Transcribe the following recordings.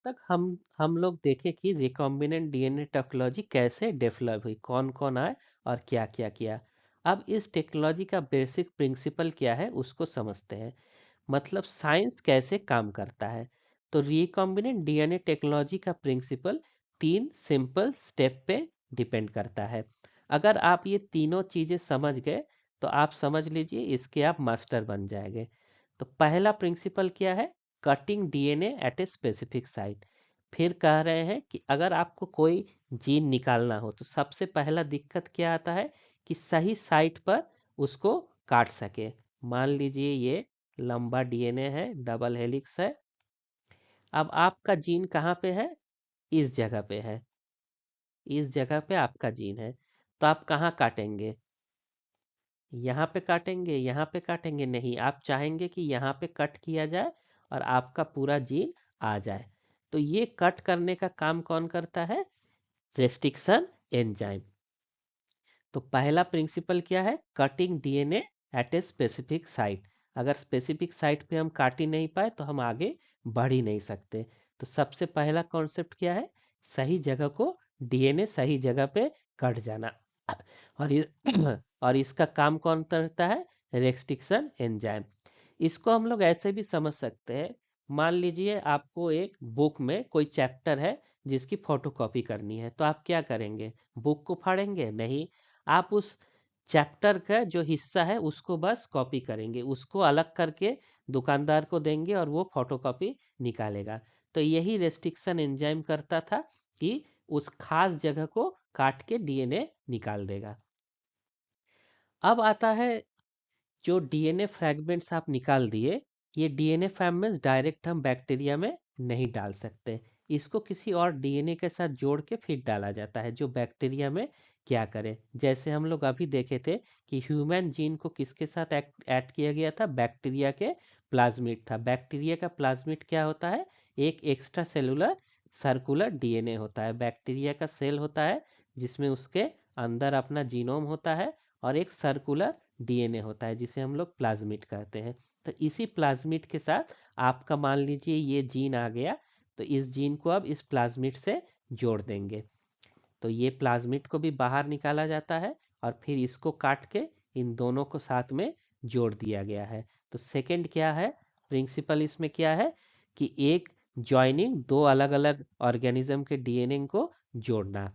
तक हम लोग देखे कि रिकॉम्बिनेंट डीएनए टेक्नोलॉजी कैसे डेवलप हुई, कौन कौन आए और क्या क्या किया। अब इस टेक्नोलॉजी का बेसिक प्रिंसिपल क्या है उसको समझते हैं। मतलब साइंस कैसे काम करता है। तो रिकॉम्बिनेंट डीएनए टेक्नोलॉजी का प्रिंसिपल तीन सिंपल स्टेप पे डिपेंड करता है। अगर आप ये तीनों चीजें समझ गए तो आप समझ लीजिए इसके आप मास्टर बन जाएंगे। तो पहला प्रिंसिपल क्या है? Cutting DNA at a specific site. फिर कह रहे हैं कि अगर आपको कोई जीन निकालना हो तो सबसे पहला दिक्कत क्या आता है कि सही साइट पर उसको काट सके। मान लीजिए ये लंबा डीएनए है, डबल हेलिक्स है। अब आपका जीन कहाँ पे है? इस जगह पे है। इस जगह पे आपका जीन है। तो आप कहाँ काटेंगे? यहाँ पे काटेंगे? यहाँ पे काटेंगे? नहीं, आप चाहेंगे कि यहाँ पे कट किया जाए और आपका पूरा जीन आ जाए। तो ये कट करने का काम कौन करता है? Restriction enzyme. तो पहला प्रिंसिपल क्या है? Cutting DNA at a specific site. अगर स्पेसिफिक साइट पे हम काट ही नहीं पाए तो हम आगे बढ़ ही नहीं सकते। तो सबसे पहला कॉन्सेप्ट क्या है? सही जगह को, डीएनए सही जगह पे कट जाना। और और इसका काम कौन करता है? Restriction enzyme. इसको हम लोग ऐसे भी समझ सकते हैं। मान लीजिए आपको एक बुक में कोई चैप्टर है जिसकी फोटोकॉपी करनी है, तो आप क्या करेंगे? बुक को फाड़ेंगे? नहीं, आप उस चैप्टर का जो हिस्सा है उसको बस कॉपी करेंगे, उसको अलग करके दुकानदार को देंगे और वो फोटोकॉपी निकालेगा। तो यही रेस्ट्रिक्शन एंजाइम करता था कि उस खास जगह को काट के डीएनए निकाल देगा। अब आता है जो डीएनए फ्रैगमेंट्स आप निकाल दिए, ये डीएनए फ्रैगमेंट्स डायरेक्ट हम बैक्टीरिया में नहीं डाल सकते। इसको किसी और डीएनए के साथ जोड़ के फिर डाला जाता है जो बैक्टीरिया में क्या करे। जैसे हम लोग अभी देखे थे कि ह्यूमन जीन को किसके साथ ऐड किया गया था? बैक्टीरिया के प्लाज्मिड था। बैक्टीरिया का प्लाज्मिड क्या होता है? एक एक्स्ट्रा सेलुलर सर्कुलर डीएनए होता है। बैक्टीरिया का सेल होता है जिसमें उसके अंदर अपना जीनोम होता है और एक सर्कुलर डीएनए होता है जिसे हम लोग प्लाज्मिड कहते हैं। तो इसी प्लाज्मिड के साथ आपका मान लीजिए ये जीन आ गया, तो इस जीन को अब इस प्लाज्मिड से जोड़ देंगे। तो ये प्लाज्मिड को भी बाहर निकाला जाता है और फिर इसको काट के इन दोनों को साथ में जोड़ दिया गया है। तो सेकंड क्या है प्रिंसिपल? इसमें क्या है कि एक ज्वाइनिंग, दो अलग अलग ऑर्गेनिज्म के डीएनए को जोड़ना।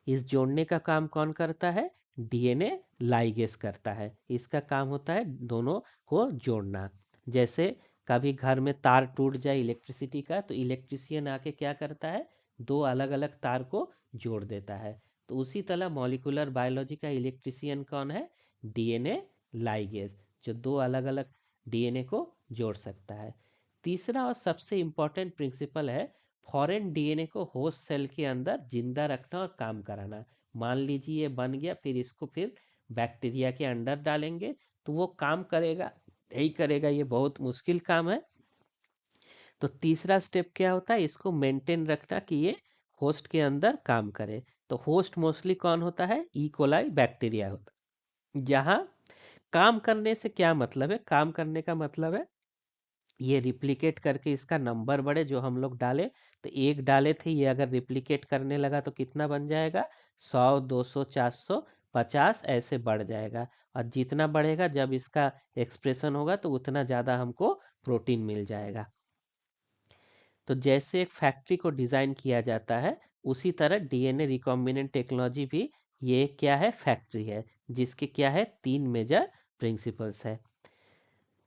इस जोड़ने का काम कौन करता है? डीएनए लाइगेज करता है। इसका काम होता है दोनों को जोड़ना। जैसे कभी घर में तार टूट जाए इलेक्ट्रिसिटी का, तो इलेक्ट्रिशियन आके क्या करता है? दो अलग अलग तार को जोड़ देता है। तो उसी तरह मॉलिक्यूलर बायोलॉजी का इलेक्ट्रिशियन कौन है? डीएनए लाइगेज, जो दो अलग अलग डीएनए को जोड़ सकता है। तीसरा और सबसे इंपॉर्टेंट प्रिंसिपल है फॉरेन डीएनए को होस्ट सेल के अंदर जिंदा रखना और काम कराना। मान लीजिए ये बन गया, फिर इसको फिर बैक्टीरिया के अंदर डालेंगे तो वो काम करेगा? नहीं करेगा, ये बहुत मुश्किल काम है। तो तीसरा स्टेप क्या होता है? इसको मेंटेन रखना कि ये होस्ट के अंदर काम करे। तो होस्ट मोस्टली कौन होता है? इकोलाई बैक्टीरिया होता है। यहाँ काम करने से क्या मतलब है? काम करने का मतलब है ये रिप्लिकेट करके इसका नंबर बढ़े। जो हम लोग डाले, तो एक डाले थे, ये अगर रिप्लिकेट करने लगा तो कितना बन जाएगा? 100, 200, 400, 50 ऐसे बढ़ जाएगा। और जितना बढ़ेगा, जब इसका एक्सप्रेशन होगा तो उतना ज़्यादा हमको प्रोटीन मिल जाएगा। तो जैसे एक फैक्ट्री को डिज़ाइन किया जाता है, उसी तरह डीएनए रिकॉम्बिनेंट टेक्नोलॉजी भी ये क्या है? फैक्ट्री है, जिसके क्या है? तीन मेजर प्रिंसिपल्स है।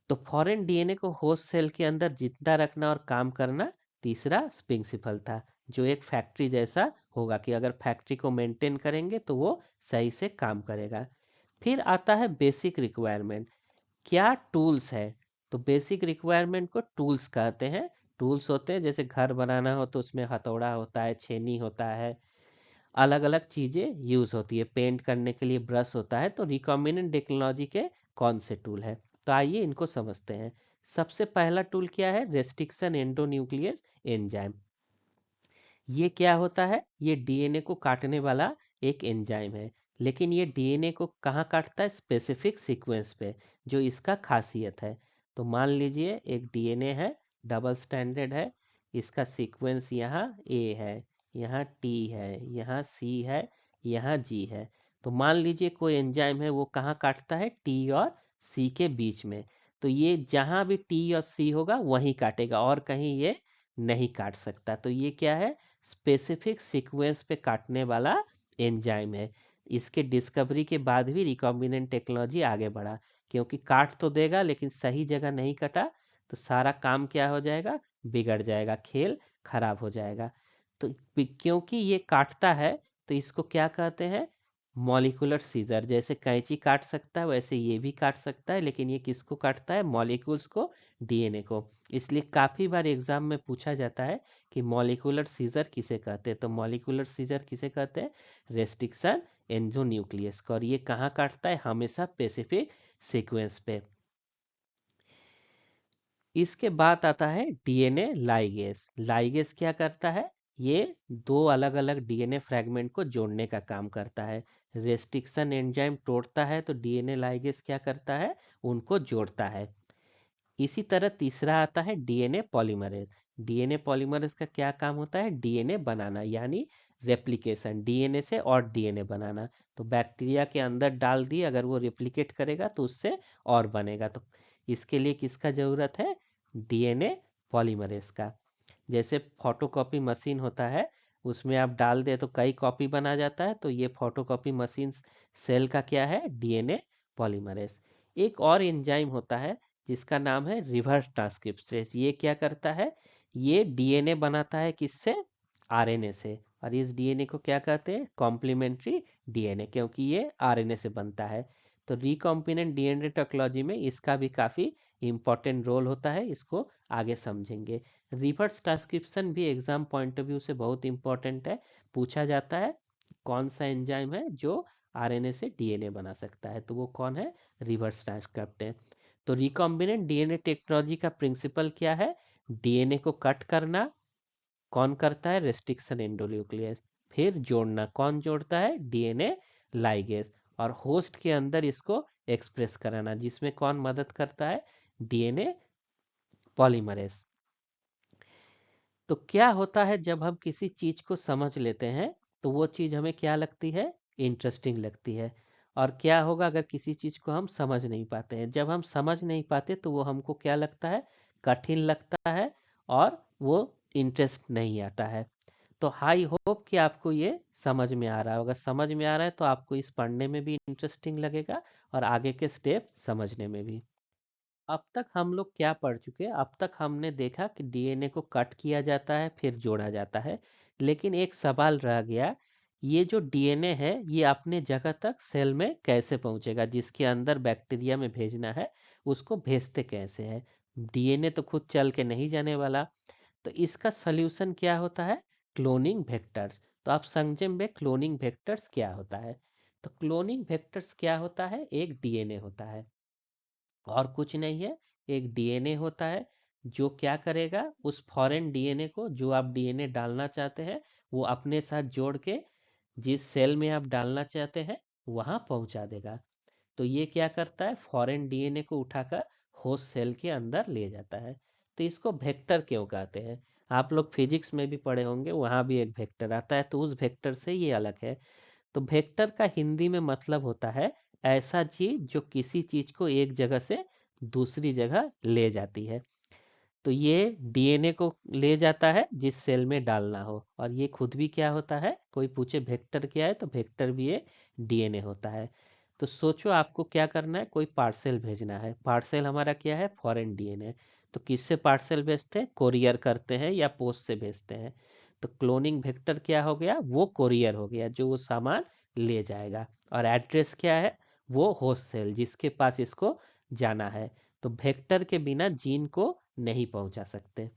तो फॉरेन डीएनए को होस्ट सेल के अंदर जिंदा रखना और काम करना तीसरा प्रिंसिपल था, जो एक फैक्ट्री जैसा होगा कि अगर फैक्ट्री को मेंटेन करेंगे तो वो सही से काम करेगा। फिर आता है बेसिक रिक्वायरमेंट। क्या टूल्स है? तो बेसिक रिक्वायरमेंट को टूल्स कहते हैं। टूल्स होते हैं जैसे घर बनाना हो तो उसमें हथौड़ा होता है, छेनी होता है, अलग अलग चीजें यूज होती है। पेंट करने के लिए ब्रश होता है। तो रिकॉम्बिनेंट टेक्नोलॉजी के कौन से टूल है? तो आइए इनको समझते हैं। सबसे पहला टूल क्या है? Restriction endonuclease enzyme. ये क्या होता है? ये डीएनए को काटने वाला एक एंजाइम है। लेकिन ये डीएनए को कहाँ काटता है? स्पेसिफिक सीक्वेंस पे, जो इसका खासियत है। तो मान लीजिए एक डीएनए है, डबल स्टैंडर्ड है, इसका सीक्वेंस यहाँ ए है, यहाँ टी है, यहाँ सी है, यहाँ जी है। तो मान लीजिए कोई एंजाइम है वो कहाँ काटता है, टी और सी के बीच में। तो ये जहाँ भी टी और सी होगा वहीं काटेगा, और कहीं ये नहीं काट सकता। तो ये क्या है, स्पेसिफिक सीक्वेंस पे काटने वाला एंजाइम है। इसके डिस्कवरी के बाद भी रिकॉम्बिनेंट टेक्नोलॉजी आगे बढ़ा, क्योंकि काट तो देगा लेकिन सही जगह नहीं कटा तो सारा काम क्या हो जाएगा, बिगड़ जाएगा, खेल खराब हो जाएगा। तो क्योंकि ये काटता है तो इसको क्या कहते हैं, मॉलिक्यूलर सीजर। जैसे कैंची काट सकता है वैसे ये भी काट सकता है, लेकिन ये किसको काटता है, मॉलिक्यूल्स को, डीएनए को। इसलिए काफी बार एग्जाम में पूछा जाता है कि मॉलिक्यूलर सीजर किसे कहते हैं। तो मॉलिक्यूलर सीजर किसे कहते हैं, रेस्ट्रिक्शन एंडोन्यूक्लियस को। और ये कहाँ काटता है, हमेशा स्पेसिफिक सीक्वेंस पे। इसके बाद आता है डीएनए लाइगेस। लाइगेस क्या करता है, ये दो अलग अलग डीएनए फ्रैगमेंट को जोड़ने का काम करता है। रेस्ट्रिक्शन एंजाइम तोड़ता है तो डीएनए लाइगेस क्या करता है, उनको जोड़ता है। इसी तरह तीसरा आता है डीएनए पॉलीमरेज। डीएनए पॉलीमरेज का क्या काम होता है, डीएनए बनाना, यानी रेप्लिकेशन, डीएनए से और डीएनए बनाना। तो बैक्टीरिया के अंदर डाल दिए, अगर वो रेप्लिकेट करेगा तो उससे और बनेगा। तो इसके लिए किसका जरूरत है, डीएनए पॉलीमरेज का। जैसे फोटोकॉपी मशीन होता है, उसमें आप डाल दे तो कई कॉपी बना जाता है। तो ये फोटोकॉपी मशीन सेल का क्या है, डीएनए पॉलीमरेज। एक और एंजाइम होता है जिसका नाम है रिवर्स ट्रांसक्रिप्टेज। ये क्या करता है, ये डीएनए बनाता है किससे, आरएनए से। और इस डीएनए को क्या कहते हैं, कॉम्प्लीमेंट्री डीएनए, क्योंकि ये आरएनए से बनता है। तो रिकॉम्बिनेंट डीएनए टेक्नोलॉजी में इसका भी काफी इंपॉर्टेंट रोल होता है, इसको आगे समझेंगे। रिवर्स ट्रांसक्रिप्शन भी एग्जाम पॉइंट ऑफ व्यू से बहुत इंपॉर्टेंट है। पूछा जाता है कौन सा एंजाइम है जो आरएनए से डीएनए बना सकता है, तो वो कौन है, रिवर्स ट्रांसक्रिप्टेज। तो रिकॉम्बिनेंट डीएनए टेक्नोलॉजी का प्रिंसिपल क्या है, डीएनए को कट करना, कौन करता है, रेस्ट्रिक्शन एंडोन्यूक्लियस। फिर जोड़ना, कौन जोड़ता है, डीएनए लाइगेज। और होस्ट के अंदर इसको एक्सप्रेस कराना, जिसमें कौन मदद करता है, डीएनए पॉलीमरेज। तो क्या होता है जब हम किसी चीज को समझ लेते हैं तो वो चीज हमें क्या लगती है, इंटरेस्टिंग लगती है। और क्या होगा अगर किसी चीज को हम समझ नहीं पाते हैं, जब हम समझ नहीं पाते तो वो हमको क्या लगता है, कठिन लगता है, और वो इंटरेस्ट नहीं आता है। तो हाई होप कि आपको ये समझ में आ रहा होगा। समझ में आ रहा है तो आपको इस पढ़ने में भी इंटरेस्टिंग लगेगा और आगे के स्टेप समझने में भी। अब तक हम लोग क्या पढ़ चुके हैं, अब तक हमने देखा कि डीएनए को कट किया जाता है फिर जोड़ा जाता है। लेकिन एक सवाल रह गया, ये जो डीएनए है ये अपने जगह तक सेल में कैसे पहुंचेगा, जिसके अंदर बैक्टीरिया में भेजना है उसको भेजते कैसे है। डीएनए तो खुद चल के नहीं जाने वाला। तो इसका सल्यूशन क्या होता है, क्लोनिंग वेक्टर्स। तो आप समझेंगे क्लोनिंग वेक्टर्स क्या होता है। तो क्लोनिंग वेक्टर्स क्या होता है, एक डीएनए होता है और कुछ नहीं है, एक डीएनए होता है जो क्या करेगा, उस फॉरेन डीएनए को, जो आप डीएनए डालना चाहते हैं, वो अपने साथ जोड़ के जिस सेल में आप डालना चाहते हैं वहां पहुंचा देगा। तो ये क्या करता है, फॉरेन डीएनए को उठाकर होस्ट सेल के अंदर ले जाता है। तो इसको वेक्टर क्यों कहते हैं, आप लोग फिजिक्स में भी पढ़े होंगे, वहां भी एक वेक्टर आता है, तो उस वेक्टर से ये अलग है। तो वेक्टर का हिंदी में मतलब होता है ऐसा चीज जो किसी चीज को एक जगह से दूसरी जगह ले जाती है। तो ये डीएनए को ले जाता है जिस सेल में डालना हो, और ये खुद भी क्या होता है, कोई पूछे वेक्टर क्या है तो वेक्टर भी एक डीएनए होता है। तो सोचो आपको क्या करना है, कोई पार्सल भेजना है, पार्सल हमारा क्या है, फॉरेन डीएनए। तो किससे पार्सल भेजते हैं, कोरियर करते हैं या पोस्ट से भेजते हैं। तो क्लोनिंग वेक्टर क्या हो गया, वो कोरियर हो गया जो वो सामान ले जाएगा। और एड्रेस क्या है, वो होस्ट सेल जिसके पास इसको जाना है। तो वेक्टर के बिना जीन को नहीं पहुंचा सकते।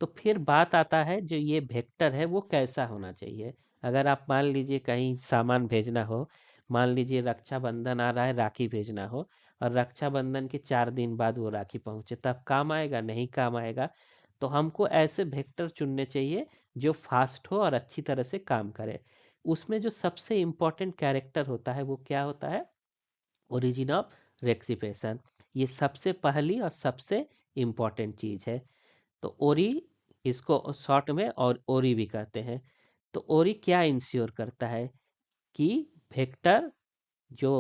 तो फिर बात आता है जो ये वेक्टर है वो कैसा होना चाहिए। अगर आप मान लीजिए कहीं सामान भेजना हो, मान लीजिए रक्षाबंधन आ रहा है, राखी भेजना हो, और रक्षाबंधन के 4 दिन बाद वो राखी पहुंचे, तब काम आएगा, नहीं काम आएगा। तो हमको ऐसे वेक्टर चुनने चाहिए जो फास्ट हो और अच्छी तरह से काम करे। उसमें जो सबसे इम्पोर्टेंट कैरेक्टर होता है वो क्या होता है, ओरिजिन ऑफ रेक्सिपेशन। ये सबसे पहली और सबसे इम्पोर्टेंट चीज है। तो ओरी इसको शॉर्ट में और ओरी भी कहते हैं। तो ओरी क्या इंश्योर करता है कि वेक्टर जो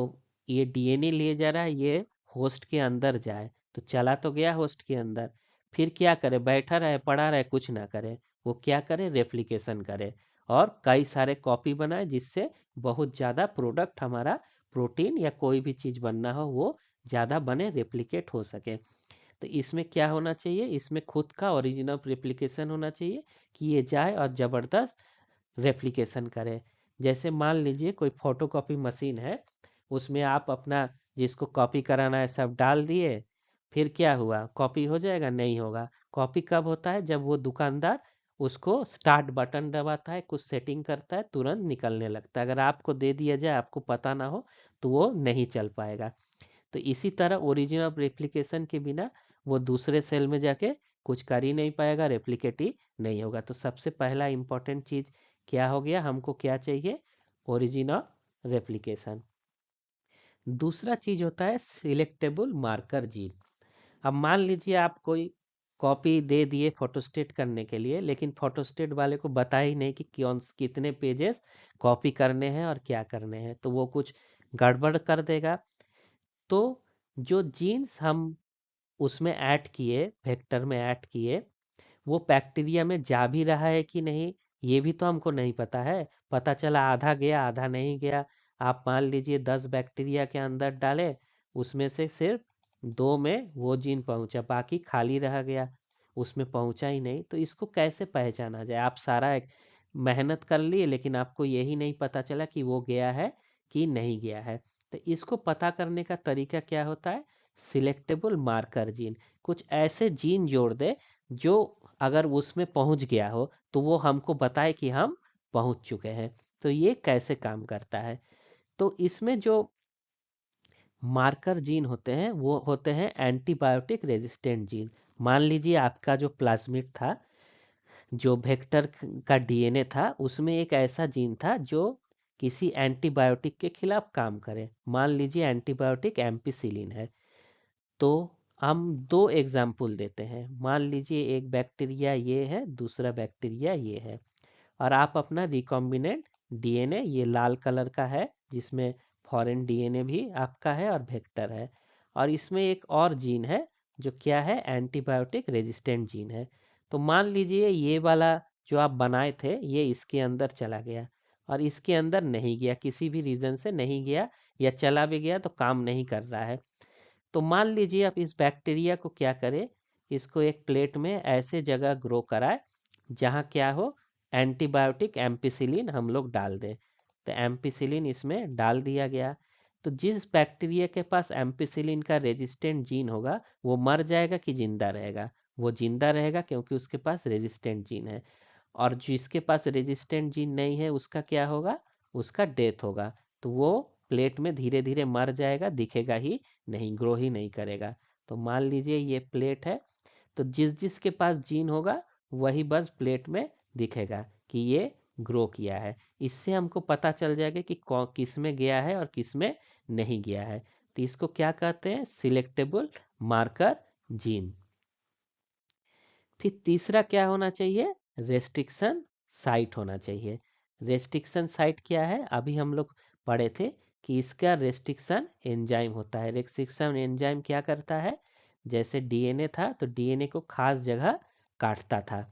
ये डीएनए ले जा रहा है ये होस्ट के अंदर जाए। तो चला तो गया होस्ट के अंदर, फिर क्या करे, बैठा रहे पड़ा रहे कुछ ना करे, वो क्या करे, रेप्लिकेशन करे और कई सारे कॉपी बनाए, जिससे बहुत ज़्यादा प्रोडक्ट हमारा प्रोटीन या कोई भी चीज़ बनना हो वो ज़्यादा बने, रेप्लिकेट हो सके। तो इसमें क्या होना चाहिए, इसमें खुद का ओरिजिनल रेप्लिकेशन होना चाहिए कि ये जाए और ज़बरदस्त रेप्लिकेशन करे। जैसे मान लीजिए कोई फोटोकॉपी मशीन है, उसमें आप अपना जिसको कॉपी कराना है सब डाल दिए, फिर क्या हुआ, कॉपी हो जाएगा, नहीं होगा। कॉपी कब होता है, जब वो दुकानदार उसको स्टार्ट बटन दबाता है, कुछ सेटिंग करता है, तुरंत निकलने लगता है। अगर आपको दे दिया जाए, आपको पता ना हो, तो वो नहीं चल पाएगा। तो इसी तरह ओरिजिनल रेप्लिकेशन के बिना वो दूसरे सेल में जाके कुछ कर ही नहीं पाएगा, रेप्लिकेट ही नहीं होगा। तो सबसे पहला इंपॉर्टेंट चीज क्या हो गया, हमको क्या चाहिए, ओरिजिनल रेप्लिकेशन। दूसरा चीज होता है सिलेक्टेबल मार्कर जीन। अब मान लीजिए आप कोई कॉपी दे दिए फोटोस्टेट करने के लिए, लेकिन फोटोस्टेट वाले को बता ही नहीं कि कौन कितने पेजेस कॉपी करने हैं और क्या करने हैं, तो वो कुछ गड़बड़ कर देगा। तो जो जीन्स हम उसमें ऐड किए, वेक्टर में ऐड किए, वो बैक्टीरिया में जा भी रहा है कि नहीं, ये भी तो हमको नहीं पता है। पता चला आधा गया आधा नहीं गया। आप मान लीजिए 10 बैक्टीरिया के अंदर डाले, उसमें से सिर्फ 2 में वो जीन पहुंचा, बाकी खाली रह गया, उसमें पहुंचा ही नहीं। तो इसको कैसे पहचाना जाए, आप सारा एक मेहनत कर लिए लेकिन आपको यही नहीं पता चला कि वो गया है कि नहीं गया है। तो इसको पता करने का तरीका क्या होता है, सिलेक्टेबल मार्कर जीन। कुछ ऐसे जीन जोड़ दे जो अगर उसमें पहुंच गया हो तो वो हमको बताए कि हम पहुंच चुके हैं। तो ये कैसे काम करता है, तो इसमें जो मार्कर जीन होते हैं वो होते हैं एंटीबायोटिक रेजिस्टेंट जीन। मान लीजिए आपका जो प्लाज्मिड था, जो वेक्टर का डीएनए था, उसमें एक ऐसा जीन था जो किसी एंटीबायोटिक के खिलाफ काम करे। मान लीजिए एंटीबायोटिक एम्पिसिलिन है। तो हम दो एग्जाम्पल देते हैं, मान लीजिए एक बैक्टीरिया ये है, दूसरा बैक्टीरिया ये है, और आप अपना रिकॉम्बिनेंट डीएनए, ये लाल कलर का है जिसमें फॉरेन डीएनए भी आपका है और वेक्टर है, और इसमें एक और जीन है जो क्या है, एंटीबायोटिक रेजिस्टेंट जीन है। तो मान लीजिए ये वाला जो आप बनाए थे ये इसके अंदर चला गया और इसके अंदर नहीं गया, किसी भी रीजन से नहीं गया, या चला भी गया तो काम नहीं कर रहा है। तो मान लीजिए आप इस बैक्टीरिया को क्या करें, इसको एक प्लेट में ऐसे जगह ग्रो कराए जहाँ क्या हो, एंटीबायोटिक एम्पिसिलिन हम लोग डाल दें। तो एम्पिसिलिन इसमें डाल दिया गया। तो जिस बैक्टीरिया के पास एम्पिसिलिन का रेजिस्टेंट जीन होगा वो मर जाएगा कि जिंदा रहेगा, वो जिंदा रहेगा क्योंकि उसके पास रेजिस्टेंट जीन है। और जिसके पास रेजिस्टेंट जीन नहीं है उसका क्या होगा, उसका डेथ होगा। तो वो प्लेट में धीरे धीरे मर जाएगा, दिखेगा ही नहीं, ग्रो ही नहीं करेगा। तो मान लीजिए ये प्लेट है, तो जिस जिसके पास जीन होगा वही बस प्लेट में दिखेगा कि ये ग्रो किया है। इससे हमको पता चल जाएगा कि किस में गया है और किस में नहीं गया है। तो इसको क्या कहते हैं, सिलेक्टेबल मार्कर जीन। फिर तीसरा क्या होना चाहिए, रेस्ट्रिक्शन साइट होना चाहिए। रेस्ट्रिक्शन साइट क्या है, अभी हम लोग पढ़े थे कि इसका रेस्ट्रिक्शन एंजाइम होता है। रेस्ट्रिक्शन एंजाइम क्या करता है, जैसे डीएनए था तो डीएनए को खास जगह काटता था।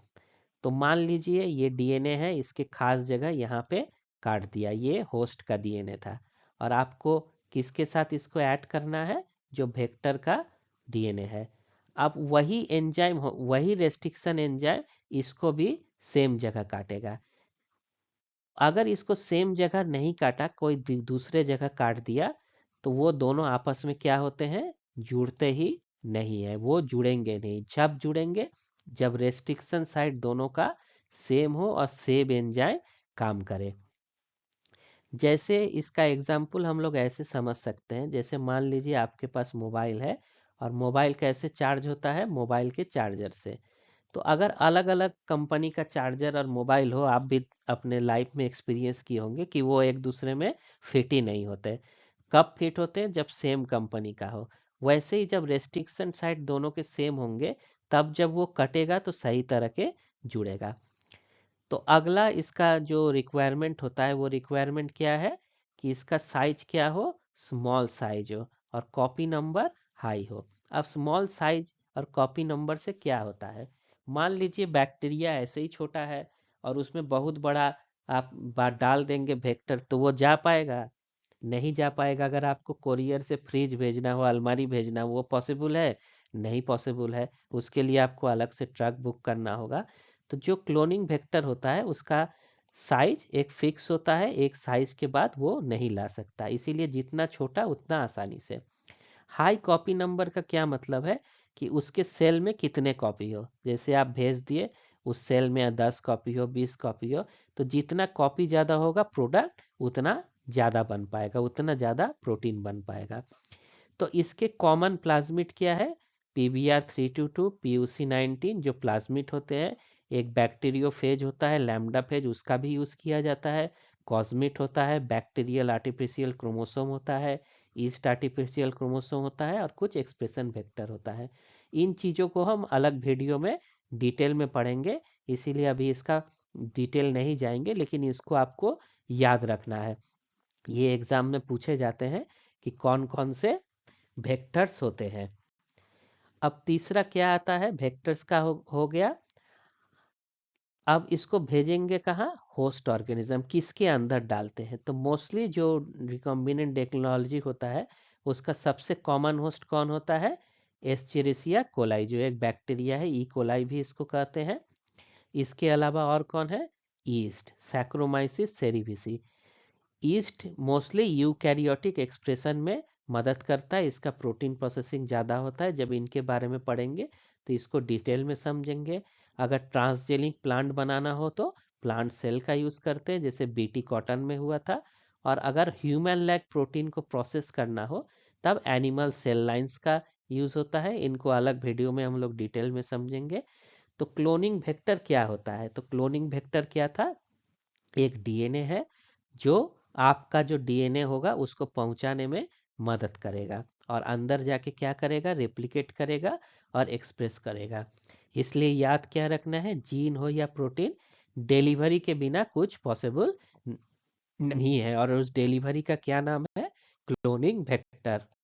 तो मान लीजिए ये डीएनए है, इसके खास जगह यहाँ पे काट दिया, ये होस्ट का डीएनए था, और आपको किसके साथ इसको ऐड करना है, जो वेक्टर का डीएनए है। अब वही एंजाइम वही रेस्ट्रिक्शन एंजाइम इसको भी सेम जगह काटेगा। अगर इसको सेम जगह नहीं काटा, कोई दूसरे जगह काट दिया, तो वो दोनों आपस में क्या होते हैं, जुड़ते ही नहीं है, वो जुड़ेंगे नहीं। जब जुड़ेंगे, जब रेस्ट्रिक्शन साइट दोनों का सेम हो और सेम एंजाइम काम करे। जैसे इसका एग्जाम्पल हम लोग ऐसे समझ सकते हैं, जैसे मान लीजिए आपके पास मोबाइल है, और मोबाइल कैसे चार्ज होता है, मोबाइल के चार्जर से। तो अगर अलग अलग कंपनी का चार्जर और मोबाइल हो, आप भी अपने लाइफ में एक्सपीरियंस किए होंगे कि वो एक दूसरे में फिट ही नहीं होते। कब फिट होते हैं, जब सेम कंपनी का हो। वैसे ही जब रेस्ट्रिक्शन साइट दोनों के सेम होंगे, तब जब वो कटेगा तो सही तरह के जुड़ेगा। तो अगला इसका जो रिक्वायरमेंट होता है वो रिक्वायरमेंट क्या है कि इसका साइज क्या हो, स्मॉल साइज हो और कॉपी नंबर हाई हो। अब स्मॉल साइज और कॉपी नंबर से क्या होता है, मान लीजिए बैक्टीरिया ऐसे ही छोटा है और उसमें बहुत बड़ा आप बात डाल देंगे वेक्टर, तो वो जा पाएगा? नहीं जा पाएगा। अगर आपको कोरियर से फ्रिज भेजना हो, अलमारी भेजना हो, वो पॉसिबल है? नहीं पॉसिबल है। उसके लिए आपको अलग से ट्रक बुक करना होगा। तो जो क्लोनिंग वेक्टर होता है उसका साइज एक फिक्स होता है, एक साइज के बाद वो नहीं ला सकता, इसीलिए जितना छोटा उतना आसानी से। हाई कॉपी नंबर का क्या मतलब है कि उसके सेल में कितने कॉपी हो, जैसे आप भेज दिए उस सेल में 10 कॉपी हो, 20 कॉपी हो, तो जितना कॉपी ज़्यादा होगा प्रोडक्ट उतना ज़्यादा बन पाएगा, उतना ज़्यादा प्रोटीन बन पाएगा। तो इसके कॉमन प्लाज्मिड क्या है, PBr322, PUC19 जो प्लाज्मिड होते हैं। एक बैक्टीरियोफेज होता है, लैम्डा फेज, उसका भी यूज़ किया जाता है। कॉस्मिट होता है, बैक्टीरियल आर्टिफिशियल क्रोमोसोम होता है। ईस्ट आर्टिफिशियल क्रोमोसोम होता है और कुछ एक्सप्रेशन वेक्टर होता है। इन चीज़ों को हम अलग वीडियो में डिटेल में पढ़ेंगे, इसीलिए अभी इसका डिटेल नहीं जाएंगे, लेकिन इसको आपको याद रखना है। ये एग्जाम में पूछे जाते हैं कि कौन कौन से वेक्टर्स होते हैं। अब तीसरा क्या आता है, वेक्टर्स का हो गया। अब इसको भेजेंगे कहाँ, होस्ट ऑर्गेनिज्म, किसके अंदर डालते हैं? तो मोस्टली जो रिकॉम्बिनेंट टेक्नोलॉजी होता है उसका सबसे कॉमन होस्ट कौन होता है, एस्चेरिशिया कोलाई, जो एक बैक्टीरिया है, ई कोलाई भी इसको कहते हैं। इसके अलावा और कौन है, yeast, Saccharomyces cerevisiae. Yeast mostly eukaryotic expression में मदद करता है, इसका प्रोटीन प्रोसेसिंग ज़्यादा होता है। जब इनके बारे में पढ़ेंगे तो इसको डिटेल में समझेंगे। अगर ट्रांसजेनिक प्लांट बनाना हो तो प्लांट सेल का यूज़ करते हैं, जैसे बीटी कॉटन में हुआ था। और अगर ह्यूमन लैग प्रोटीन को प्रोसेस करना हो तब एनिमल सेल लाइंस का यूज़ होता है। इनको अलग वीडियो में हम लोग डिटेल में समझेंगे। तो क्लोनिंग वेक्टर क्या होता है, तो क्लोनिंग वेक्टर क्या था, एक डीएनए है जो आपका जो डीएनए होगा उसको पहुंचाने में मदद करेगा और अंदर जाके क्या करेगा, रेप्लिकेट करेगा और एक्सप्रेस करेगा। इसलिए याद क्या रखना है, जीन हो या प्रोटीन, डिलीवरी के बिना कुछ पॉसिबल नहीं है। और उस डिलीवरी का क्या नाम है, क्लोनिंग वेक्टर।